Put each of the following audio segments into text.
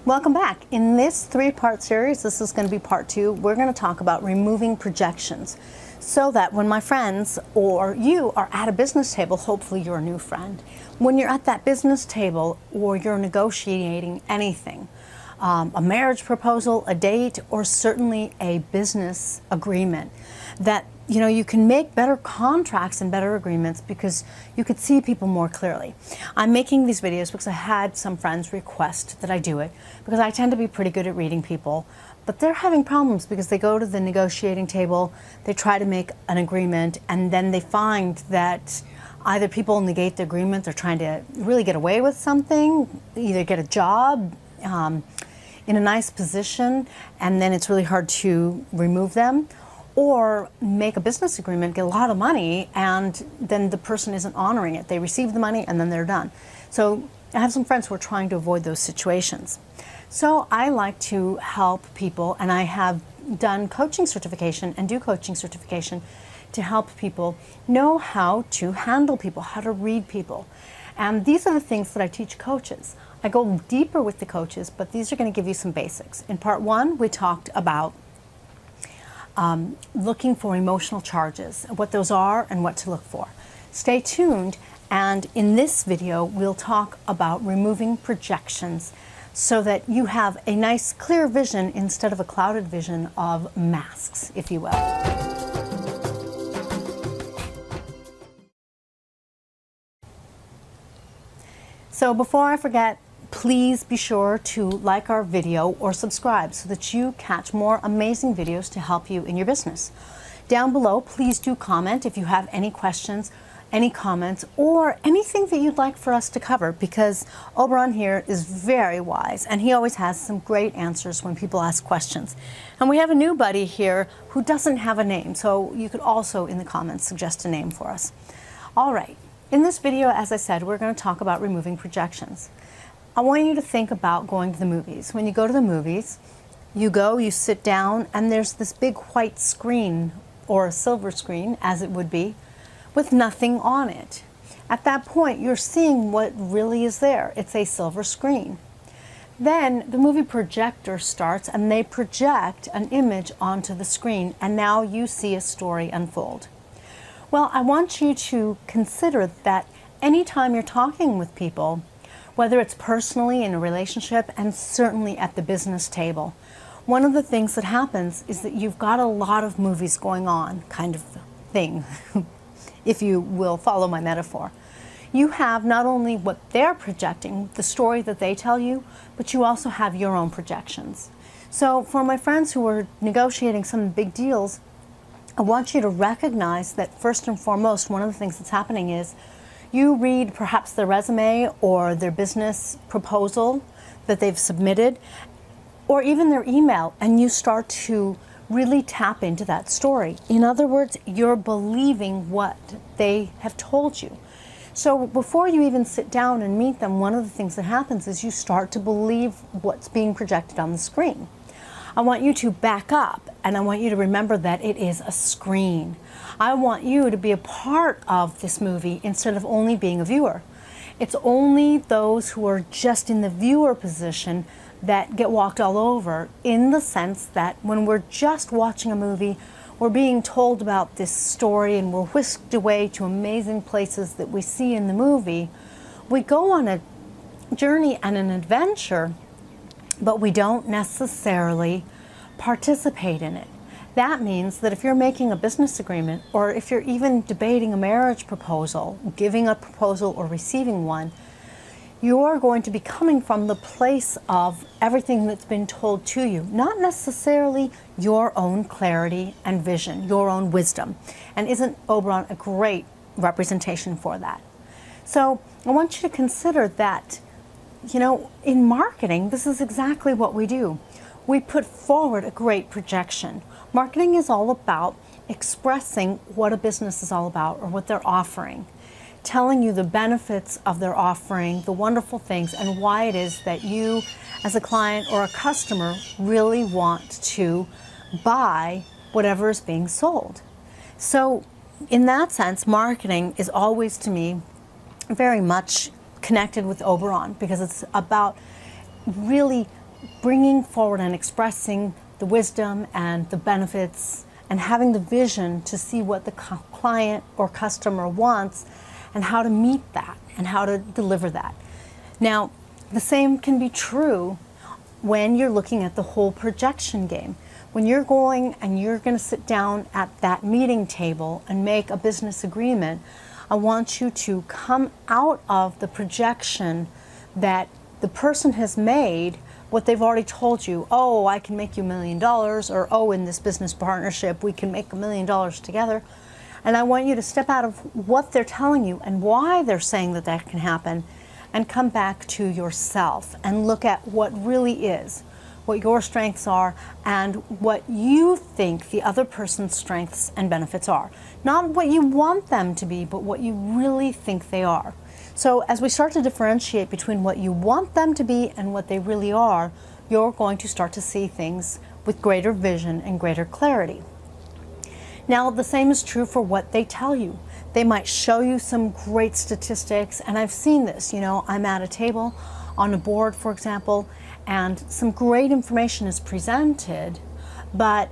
Welcome back. In this three-part series, this is going to be part 2, we're going to talk about removing projections so that when my friends or you are at a business table, hopefully you're a new friend, when you're at that business table or you're negotiating anything, a marriage proposal, a date, or certainly a business agreement, that you can make better contracts and better agreements because you could see people more clearly. I'm making these videos because I had some friends request that I do it because I tend to be pretty good at reading people, but they're having problems because they go to the negotiating table, they try to make an agreement, and then they find that either people negate the agreement, they're trying to really get away with something, either get a job in a nice position, and then it's really hard to remove them, or make a business agreement, get a lot of money, and then the person isn't honoring it. They receive the money and then they're done. So I have some friends who are trying to avoid those situations. So I like to help people, and I have done coaching certification and do coaching certification to help people know how to handle people, how to read people. And these are the things that I teach coaches. I go deeper with the coaches, but these are going to give you some basics. In part 1, we talked about looking for emotional charges, what those are and what to look for. Stay tuned, and in this video we'll talk about removing projections so that you have a nice clear vision instead of a clouded vision of masks, if you will. So before I forget, please be sure to like our video or subscribe so that you catch more amazing videos to help you in your business. Down below, please do comment if you have any questions, any comments, or anything that you'd like for us to cover, because Oberon here is very wise and he always has some great answers when people ask questions. And we have a new buddy here who doesn't have a name, so you could also in the comments suggest a name for us. All right, in this video, as I said, we're going to talk about removing projections. I want you to think about going to the movies. When you go to the movies, you sit down, and there's this big white screen, or a silver screen, as it would be, with nothing on it. At that point, you're seeing what really is there. It's a silver screen. Then the movie projector starts, and they project an image onto the screen, and now you see a story unfold. Well, I want you to consider that anytime you're talking with people, whether it's personally in a relationship and certainly at the business table, one of the things that happens is that you've got a lot of movies going on, kind of thing, if you will follow my metaphor. You have not only what they're projecting, the story that they tell you, but you also have your own projections. So for my friends who are negotiating some big deals, I want you to recognize that first and foremost, one of the things that's happening is you read perhaps their resume or their business proposal that they've submitted, or even their email, and you start to really tap into that story. In other words, you're believing what they have told you. So before you even sit down and meet them, one of the things that happens is you start to believe what's being projected on the screen. I want you to back up, and I want you to remember that it is a screen. I want you to be a part of this movie instead of only being a viewer. It's only those who are just in the viewer position that get walked all over, in the sense that when we're just watching a movie, we're being told about this story and we're whisked away to amazing places that we see in the movie. We go on a journey and an adventure, but we don't necessarily participate in it. That means that if you're making a business agreement, or if you're even debating a marriage proposal, giving a proposal or receiving one, you're going to be coming from the place of everything that's been told to you, not necessarily your own clarity and vision, your own wisdom. And isn't Oberon a great representation for that? So I want you to consider that, in marketing, this is exactly what we do. We put forward a great projection. Marketing is all about expressing what a business is all about or what they're offering, telling you the benefits of their offering, the wonderful things, and why it is that you, as a client or a customer, really want to buy whatever is being sold. So in that sense, marketing is always, to me, very much connected with Oberon, because it's about really bringing forward and expressing the wisdom and the benefits and having the vision to see what the client or customer wants and how to meet that and how to deliver that. Now, the same can be true when you're looking at the whole projection game. When you're going and you're going to sit down at that meeting table and make a business agreement, I want you to come out of the projection that the person has made, what they've already told you. Oh, I can make you $1 million, or oh, in this business partnership, we can make $1 million together. And I want you to step out of what they're telling you and why they're saying that that can happen, and come back to yourself and look at what really is, what your strengths are, and what you think the other person's strengths and benefits are. Not what you want them to be, but what you really think they are. So as we start to differentiate between what you want them to be and what they really are, you're going to start to see things with greater vision and greater clarity. Now, the same is true for what they tell you. They might show you some great statistics, and I've seen this. You know, I'm at a table on a board, for example, and some great information is presented, but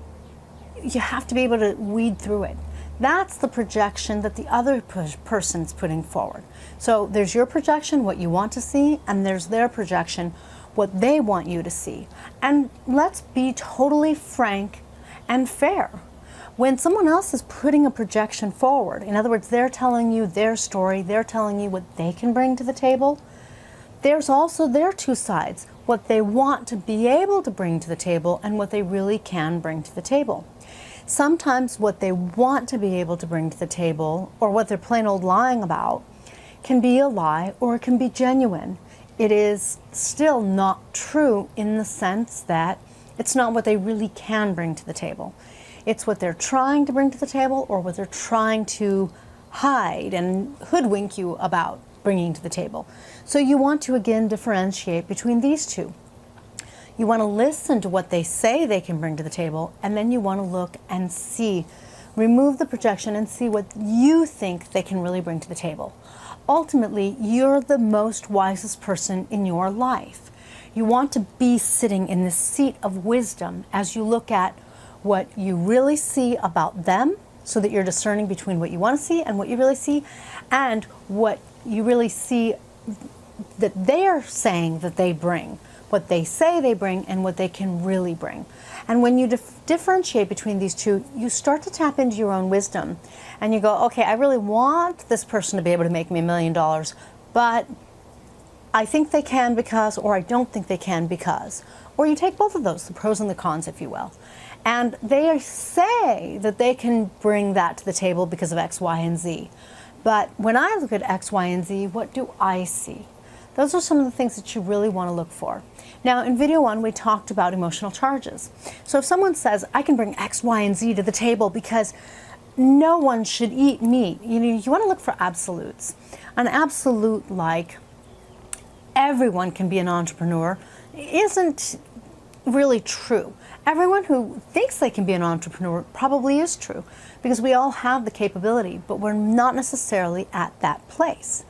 you have to be able to weed through it. That's the projection that the other person's putting forward. So there's your projection, what you want to see, and there's their projection, what they want you to see. And let's be totally frank and fair. When someone else is putting a projection forward, in other words, they're telling you their story, they're telling you what they can bring to the table, there's also their two sides, what they want to be able to bring to the table and what they really can bring to the table. Sometimes what they want to be able to bring to the table, or what they're plain old lying about, can be a lie or it can be genuine. It is still not true in the sense that it's not what they really can bring to the table. It's what they're trying to bring to the table or what they're trying to hide and hoodwink you about bringing to the table. So you want to again differentiate between these two. You want to listen to what they say they can bring to the table, and then you want to look and see, remove the projection and see what you think they can really bring to the table. Ultimately, you're the most wisest person in your life. You want to be sitting in this seat of wisdom as you look at what you really see about them, so that you're discerning between what you want to see and what you really see, and what you really see that they are saying that they bring, what they say they bring and what they can really bring. And when you differentiate between these two, you start to tap into your own wisdom and you go, okay, I really want this person to be able to make me $1 million, but I think they can because, or I don't think they can because. Or you take both of those, the pros and the cons, if you will. And they say that they can bring that to the table because of X, Y, and Z. But when I look at X, Y, and Z, what do I see? Those are some of the things that you really want to look for. Now, in video 1, we talked about emotional charges. So if someone says, I can bring X, Y, and Z to the table because no one should eat meat, you want to look for absolutes. An absolute like everyone can be an entrepreneur isn't really true. Everyone who thinks they can be an entrepreneur probably is true, because we all have the capability, but we're not necessarily at that place.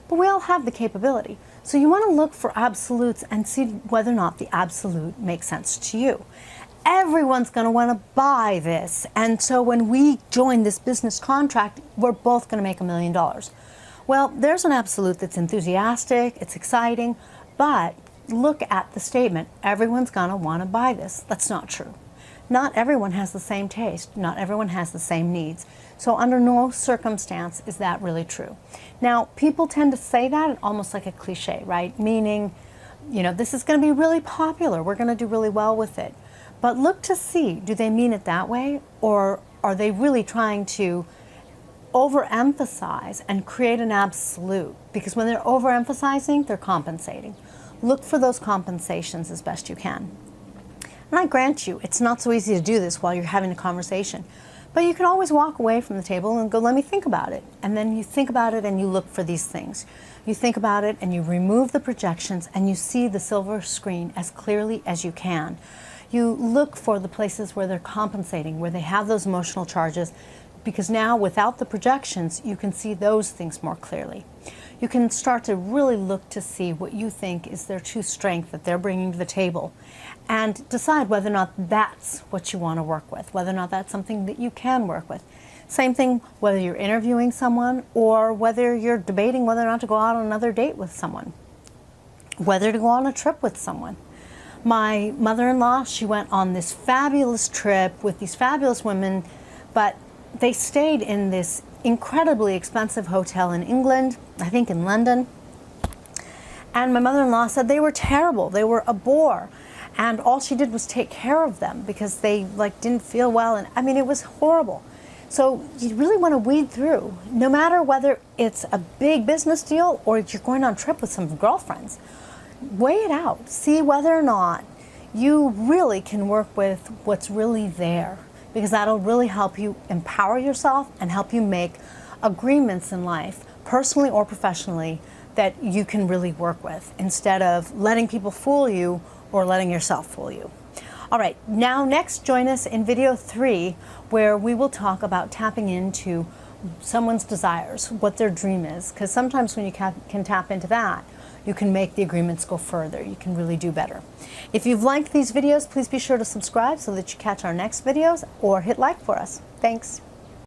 But we all have the capability. So you want to look for absolutes and see whether or not the absolute makes sense to you. Everyone's going to want to buy this, and so when we join this business contract, we're both going to make $1 million. Well, there's an absolute that's enthusiastic, it's exciting, but look at the statement, everyone's going to want to buy this. That's not true. Not everyone has the same taste. Not everyone has the same needs. So under no circumstance is that really true. Now, people tend to say that almost like a cliche, right? Meaning, this is going to be really popular. We're going to do really well with it. But look to see, do they mean it that way? Or are they really trying to overemphasize and create an absolute? Because when they're overemphasizing, they're compensating. Look for those compensations as best you can. And I grant you, it's not so easy to do this while you're having a conversation. But you can always walk away from the table and go, let me think about it. And then you think about it and you look for these things. You think about it and you remove the projections and you see the silver screen as clearly as you can. You look for the places where they're compensating, where they have those emotional charges, because now without the projections, you can see those things more clearly. you can start to really look to see what you think is their true strength that they're bringing to the table, and decide whether or not that's what you want to work with, whether or not that's something that you can work with. Same thing whether you're interviewing someone or whether you're debating whether or not to go out on another date with someone, whether to go on a trip with someone. My mother-in-law, she went on this fabulous trip with these fabulous women, but they stayed in this incredibly expensive hotel in England, I think in London. And my mother-in-law said they were terrible, they were a bore. And all she did was take care of them because they didn't feel well, and I mean, it was horrible. So you really want to weed through, no matter whether it's a big business deal or you're going on a trip with some girlfriends. Weigh it out, see whether or not you really can work with what's really there, because that'll really help you empower yourself and help you make agreements in life, personally or professionally, that you can really work with, instead of letting people fool you or letting yourself fool you. All right, now next join us in video 3, where we will talk about tapping into someone's desires, what their dream is, because sometimes when you can tap into that, you can make the agreements go further. You can really do better. If you've liked these videos, please be sure to subscribe so that you catch our next videos, or hit like for us. Thanks.